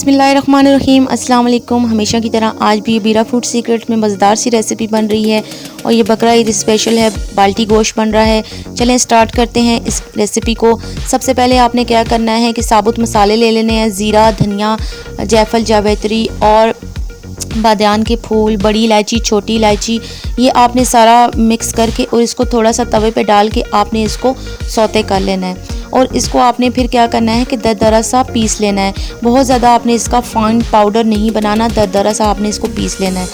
बिस्मिल्लाहिर्रहमानिर्रहीम अस्सलाम वालेकुम। हमेशा की तरह आज भी बीरा फूड सीक्रेट में मज़ेदार सी रेसिपी बन रही है और ये बकरा ईद स्पेशल है, बाल्टी गोश्त बन रहा है। चलें स्टार्ट करते हैं इस रेसिपी को। सबसे पहले आपने क्या करना है कि साबुत मसाले ले लेने हैं, ज़ीरा, धनिया, जायफल, जावित्री और बादियान के फूल, बड़ी इलायची, छोटी इलायची, ये आपने सारा मिक्स करके और इसको थोड़ा सा तवे पे डाल के आपने इसको सौते कर लेना है। और इसको आपने फिर क्या करना है कि दरदरा सा पीस लेना है। बहुत ज़्यादा आपने इसका फाइन पाउडर नहीं बनाना, दरदरा सा आपने इसको पीस लेना है।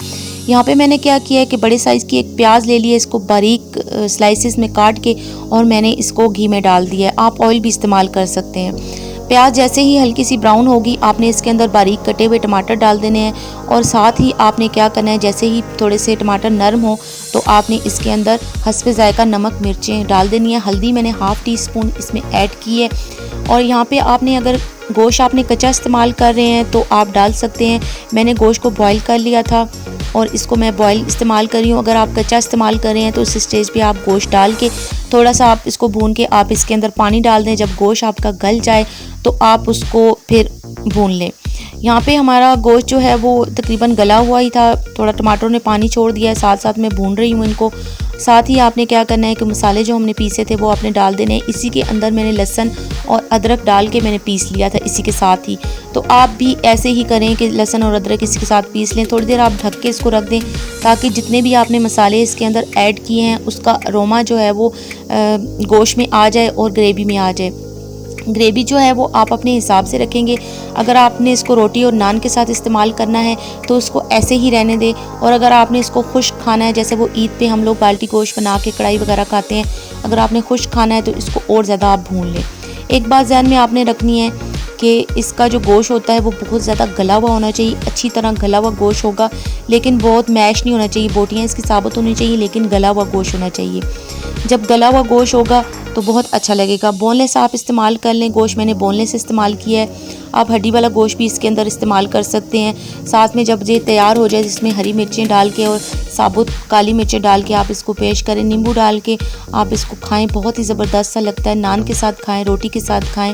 यहाँ पे मैंने क्या किया है कि बड़े साइज़ की एक प्याज ले ली है, इसको बारीक स्लाइसिस में काट के और मैंने इसको घी में डाल दिया है। आप ऑयल भी इस्तेमाल कर सकते हैं। प्याज जैसे ही हल्की सी ब्राउन होगी आपने इसके अंदर बारीक कटे हुए टमाटर डाल देने हैं और साथ ही आपने क्या करना है, जैसे ही थोड़े से टमाटर नरम हो तो आपने इसके अंदर हस्बे ज़ायका नमक मिर्चें डाल देनी है। हल्दी मैंने हाफ़ टी स्पून इसमें ऐड की है। और यहाँ पे आपने अगर गोश्त आपने कच्चा इस्तेमाल कर रहे हैं तो आप डाल सकते हैं। मैंने गोश्त को बॉईल कर लिया था और इसको मैं बॉईल इस्तेमाल कर रही हूँ। अगर आप कच्चा इस्तेमाल कर रहे हैं तो इस स्टेज पे आप गोश्त डाल के थोड़ा सा आप इसको भून के आप इसके अंदर पानी डाल दें। जब गोश्त आपका गल जाए तो आप उसको फिर भून लें। यहाँ पे हमारा गोश्त जो है वो तकरीबन गला हुआ ही था, थोड़ा टमाटरों ने पानी छोड़ दिया है, साथ साथ मैं भून रही हूँ इनको। साथ ही आपने क्या करना है कि मसाले जो हमने पीसे थे वो आपने डाल देने हैं। इसी के अंदर मैंने लहसुन और अदरक डाल के मैंने पीस लिया था इसी के साथ ही। तो आप भी ऐसे ही करें कि लहसुन और अदरक इसी के साथ पीस लें। थोड़ी देर आप ढक के इसको रख दें ताकि जितने भी आपने मसाले इसके अंदर ऐड किए हैं उसका अरोमा जो है वो गोश्त में आ जाए और ग्रेवी में आ जाए। ग्रेवी जो है वो आप अपने हिसाब से रखेंगे। अगर आपने इसको रोटी और नान के साथ इस्तेमाल करना है तो उसको ऐसे ही रहने दें, और अगर आपने इसको खुश्क खाना है, जैसे वो ईद पे हम लोग बाल्टी गोश्त बना के कढ़ाई वगैरह खाते हैं, अगर आपने खुश्क खाना है तो इसको और ज़्यादा आप भून लें। एक बात ध्यान में आपने रखनी है कि इसका जो गोश्त होता है वो बहुत ज़्यादा गला हुआ होना चाहिए, अच्छी तरह गला हुआ गोश्त होगा, लेकिन बहुत मैश नहीं होना चाहिए। बोटियाँ इसकी साबुत होनी चाहिए लेकिन गला हुआ गोश्त होना चाहिए। जब गला हुआ गोश्त होगा तो बहुत अच्छा लगेगा। बोनलेस आप इस्तेमाल कर लें गोश्त, मैंने बोनलेस इस्तेमाल किया है। आप हड्डी वाला गोश्त भी इसके अंदर इस्तेमाल कर सकते हैं। साथ में जब ये तैयार हो जाए इसमें हरी मिर्चें डाल के और साबुत काली मिर्चें डाल के आप इसको पेश करें, नींबू डाल के आप इसको खाएं, बहुत ही ज़बरदस्त सा लगता है। नान के साथ खाएं, रोटी के साथ खाएं,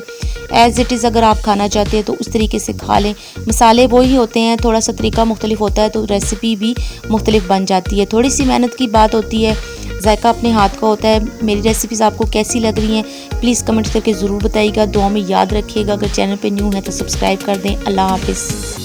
एज़ इट इज़ अगर आप खाना चाहते हैं तो उस तरीके से खा लें। मसाले वही होते हैं, थोड़ा सा तरीका मुख्तलिफ होता है तो रेसिपी भी मुख्तलिफ बन जाती है। थोड़ी सी मेहनत की बात होती है, जायका अपने हाथ का होता है। मेरी रेसिपीज़ आपको कैसी लग रही हैं प्लीज़ कमेंट्स करके ज़रूर बताइएगा। दुआ में याद रखिएगा। अगर चैनल पे न्यू है तो सब्सक्राइब कर दें। अल्लाह हाफ़िज़।